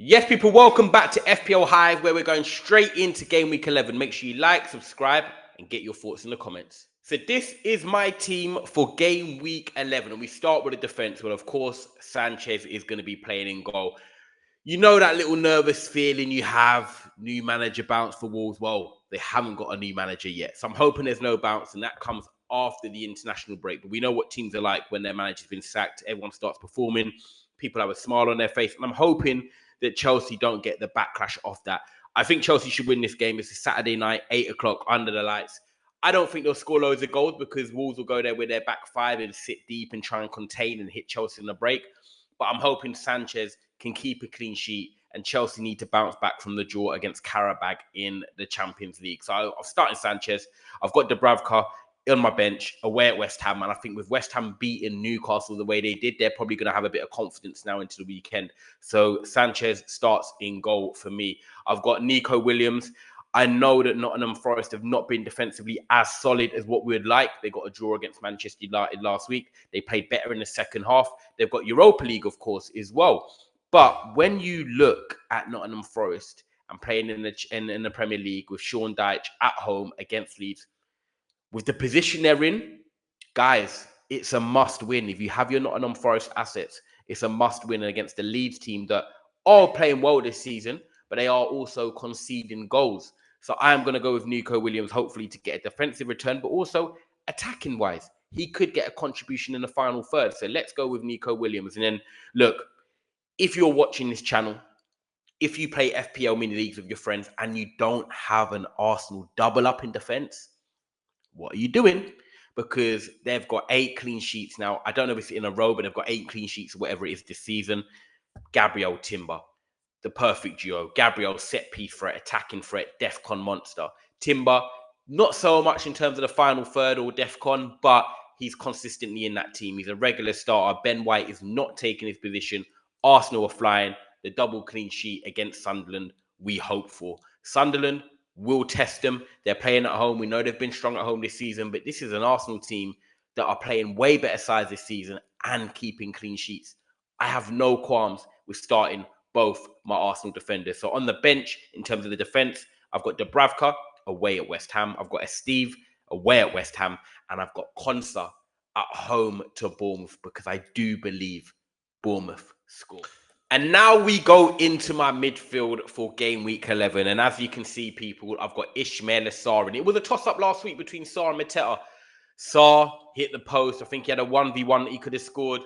Yes, people, welcome back to FPL Hive, where we're going straight into Game Week 11. Make sure you like, subscribe, and get your thoughts in the comments. So this is my team for Game Week 11, and we start with the defense. Well, of course, Sanchez is going to be playing in goal. You know that little nervous feeling you have, new manager bounce for Wolves. Well, they haven't got a new manager yet. So I'm hoping there's no bounce, and that comes after the international break. But we know what teams are like when their manager's been sacked. Everyone starts performing. People have a smile on their face. And I'm hoping that Chelsea don't get the backlash off that. I think Chelsea should win this game. It's a Saturday night, 8 o'clock, under the lights. I don't think they'll score loads of goals because Wolves will go there with their back five and sit deep and try and contain and hit Chelsea in the break. But I'm hoping Sanchez can keep a clean sheet and Chelsea need to bounce back from the draw against Karabag in the Champions League. So I've started Sanchez. I've got Dubravka on my bench away at West Ham. And I think with West Ham beating Newcastle the way they did, they're probably going to have a bit of confidence now into the weekend. So Sanchez starts in goal for me. I've got Nico Williams. I know that Nottingham Forest have not been defensively as solid as what we would like. They got a draw against Manchester United last week. They played better in the second half. They've got Europa League, of course, as well. But when you look at Nottingham Forest and playing in the Premier League with Sean Dyche at home against Leeds, with the position they're in, guys, it's a must win. If you have your Nottingham Forest assets, it's a must win against the Leeds team that are playing well this season, but they are also conceding goals. So I am going to go with Nico Williams, hopefully to get a defensive return, but also attacking wise. He could get a contribution in the final third. So let's go with Nico Williams. And then, look, if you're watching this channel, if you play FPL mini leagues with your friends and you don't have an Arsenal double up in defense, what are you doing? Because they've got 8 clean sheets now. I don't know if it's in a row, but they've got 8 clean sheets or whatever it is this season. Gabriel Timber, the perfect duo. Gabriel, set piece threat, attacking threat, DEFCON monster. Timber, not so much in terms of the final third or DEFCON, but he's consistently in that team. He's a regular starter. Ben White is not taking his position. Arsenal are flying. The double clean sheet against Sunderland, we hope for. Sunderland will test them. They're playing at home. We know they've been strong at home this season, but this is an Arsenal team that are playing way better sides this season and keeping clean sheets. I have no qualms with starting both my Arsenal defenders. So on the bench, in terms of the defense, I've got Dubravka away at West Ham. I've got Steve away at West Ham. And I've got Konsa at home to Bournemouth because I do believe Bournemouth score. And now we go into my midfield for Game Week 11. And as you can see, people, I've got Ismail Sarr. And it was a toss-up last week between Sarr and Mateta. Sarr hit the post. I think he had a 1v1 that he could have scored.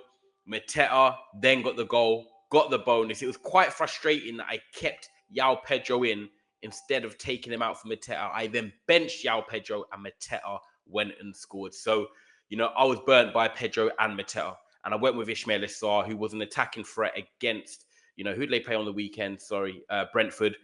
Mateta then got the goal, got the bonus. It was quite frustrating that I kept João Pedro in instead of taking him out for Mateta. I then benched João Pedro and Mateta went and scored. So, you know, I was burnt by Pedro and Mateta. And I went with Ismail Sarr, who was an attacking threat against, you know, who did they play on the weekend? Brentford.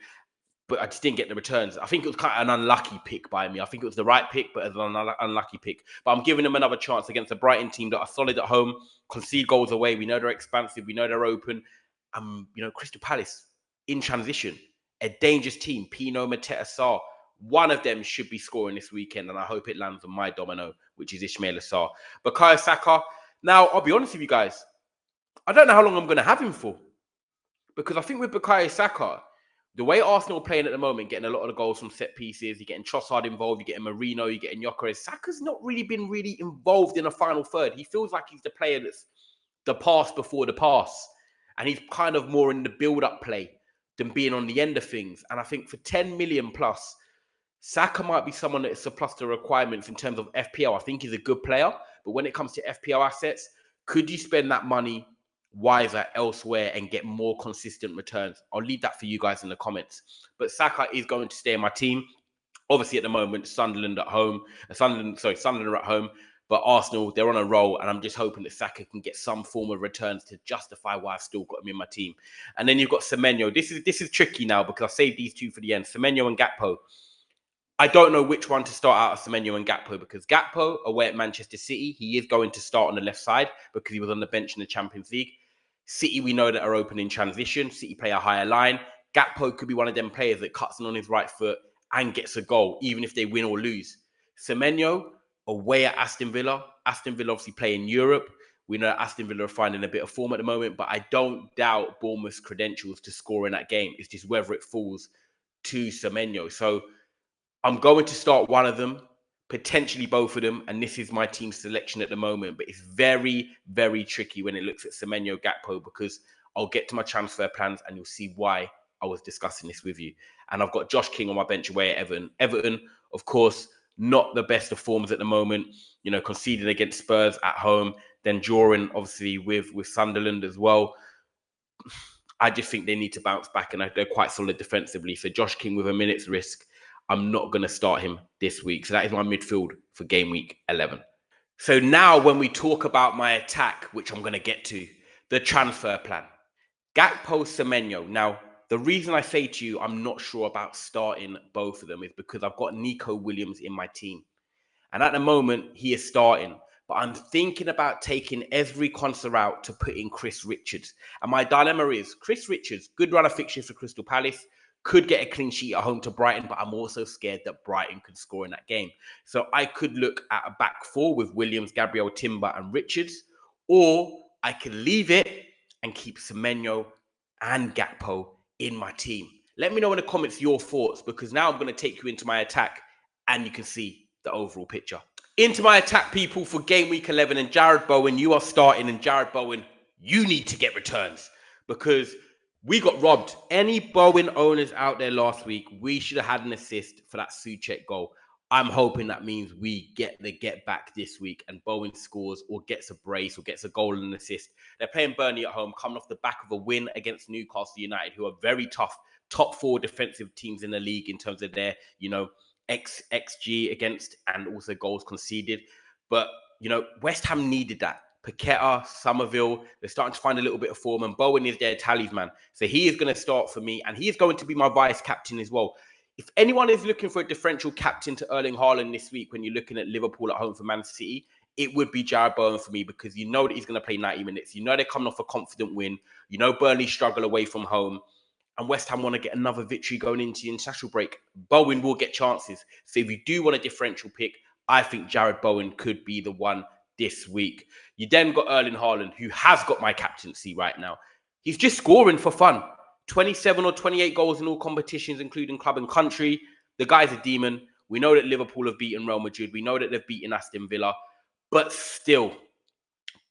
But I just didn't get the returns. I think it was kind of an unlucky pick by me. I think it was the right pick, but it was an unlucky pick. But I'm giving them another chance against a Brighton team that are solid at home, concede goals away. We know they're expansive. We know they're open. You know, Crystal Palace in transition, a dangerous team. Pino, Mateta, Sarr. One of them should be scoring this weekend, and I hope it lands on my domino, which is Ismail Sarr. Bukayo Saka. Now, I'll be honest with you guys. I don't know how long I'm going to have him for. Because I think with Bukayo Saka, the way Arsenal are playing at the moment, getting a lot of the goals from set pieces, you're getting Trossard involved, you're getting Marino, you're getting Gyökeres. Saka's not really been involved in a final third. He feels like he's the player that's the pass before the pass. And he's kind of more in the build-up play than being on the end of things. And I think for 10 million plus, Saka might be someone that surplus the requirements in terms of FPL. I think he's a good player. But when it comes to FPL assets, could you spend that money wiser elsewhere and get more consistent returns? I'll leave that for you guys in the comments. But Saka is going to stay in my team. Obviously, at the moment, Sunderland are at home. Sunderland are at home. But Arsenal, they're on a roll. And I'm just hoping that Saka can get some form of returns to justify why I've still got him in my team. And then you've got Semenyo. This is tricky now because I saved these two for the end. Semenyo and Gakpo. I don't know which one to start out of Semenyo and Gakpo because Gakpo, away at Manchester City, he is going to start on the left side because he was on the bench in the Champions League. City, we know that are open in transition. City play a higher line. Gakpo could be one of them players that cuts in on his right foot and gets a goal, even if they win or lose. Semenyo, away at Aston Villa. Aston Villa obviously play in Europe. We know Aston Villa are finding a bit of form at the moment, but I don't doubt Bournemouth's credentials to score in that game. It's just whether it falls to Semenyo. So I'm going to start one of them, potentially both of them, and this is my team selection at the moment. But it's very, very tricky when it looks at Semenyo Gakpo, because I'll get to my transfer plans and you'll see why I was discussing this with you. And I've got Josh King on my bench away at Everton. Everton, of course, not the best of forms at the moment, you know, conceded against Spurs at home, then drawing obviously with Sunderland as well. I just think they need to bounce back, and they're quite solid defensively. So Josh King with a minute's risk, I'm not going to start him this week. So that is my midfield for game week 11. So now when we talk about my attack, which I'm going to get to, the transfer plan. Gakpo, Semenyo. Now, the reason I say to you I'm not sure about starting both of them is because I've got Nico Williams in my team. And at the moment, he is starting. But I'm thinking about taking every Konsa out to put in Chris Richards. And my dilemma is, Chris Richards, good run of fixtures for Crystal Palace, could get a clean sheet at home to Brighton, but I'm also scared that Brighton could score in that game. So I could look at a back four with Williams, Gabriel, Timber, and Richards, or I could leave it and keep Semenyo and Gakpo in my team. Let me know in the comments your thoughts, because now I'm going to take you into my attack and you can see the overall picture. Into my attack, people, for game week 11, and Jarrod Bowen, you are starting, and Jarrod Bowen, you need to get returns because we got robbed. Any Bowen owners out there last week, we should have had an assist for that Souček goal. I'm hoping that means we get the get back this week and Bowen scores or gets a brace or gets a goal and an assist. They're playing Burnley at home, coming off the back of a win against Newcastle United, who are very tough, top four defensive teams in the league in terms of their, you know, XG against and also goals conceded. But, you know, West Ham needed that. Paqueta, Somerville, they're starting to find a little bit of form, and Bowen is their talisman. So he is going to start for me, and he is going to be my vice captain as well. If anyone is looking for a differential captain to Erling Haaland this week, when you're looking at Liverpool at home for Man City, it would be Jarrod Bowen for me, because you know that he's going to play 90 minutes. You know they're coming off a confident win. You know Burnley struggle away from home, and West Ham want to get another victory going into the international break. Bowen will get chances. So if you do want a differential pick, I think Jarrod Bowen could be the one this week. You then got Erling Haaland, who has got my captaincy right now. He's just scoring for fun. 27 or 28 goals in all competitions, including club and country. The guy's a demon. We know that Liverpool have beaten Real Madrid. We know that they've beaten Aston Villa. But still,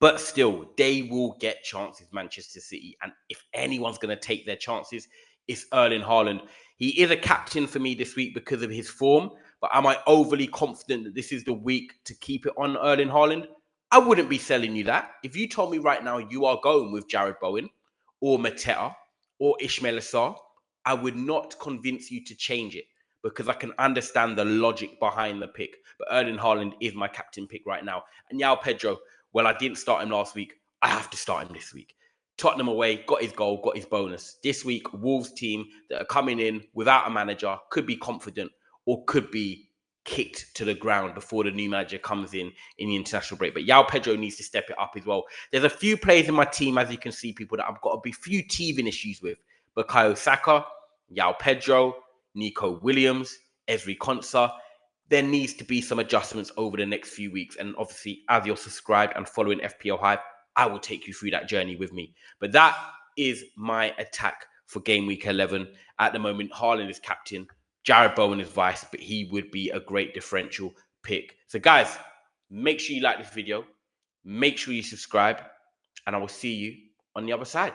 they will get chances, Manchester City. And if anyone's going to take their chances, it's Erling Haaland. He is a captain for me this week because of his form. But am I overly confident that this is the week to keep it on Erling Haaland? I wouldn't be selling you that. If you told me right now you are going with Jarrod Bowen or Mateta or Ismail Assar, I would not convince you to change it, because I can understand the logic behind the pick. But Erling Haaland is my captain pick right now. And João Pedro, well, I didn't start him last week. I have to start him this week. Tottenham away, got his goal, got his bonus. This week, Wolves team that are coming in without a manager, could be confident or could be kicked to the ground before the new manager comes in the international break. But João Pedro needs to step it up as well. There's a few players in my team, as you can see, people, that I've got a few teething issues with. Bukayo Saka, João Pedro, Nico Williams, Ezri Konsa. There needs to be some adjustments over the next few weeks. And obviously, as you're subscribed and following FPL Hype, I will take you through that journey with me. But that is my attack for game week 11. At the moment, Haaland is captain, Jarrod Bowen is vice, but he would be a great differential pick. So guys, make sure you like this video. Make sure you subscribe, and I will see you on the other side.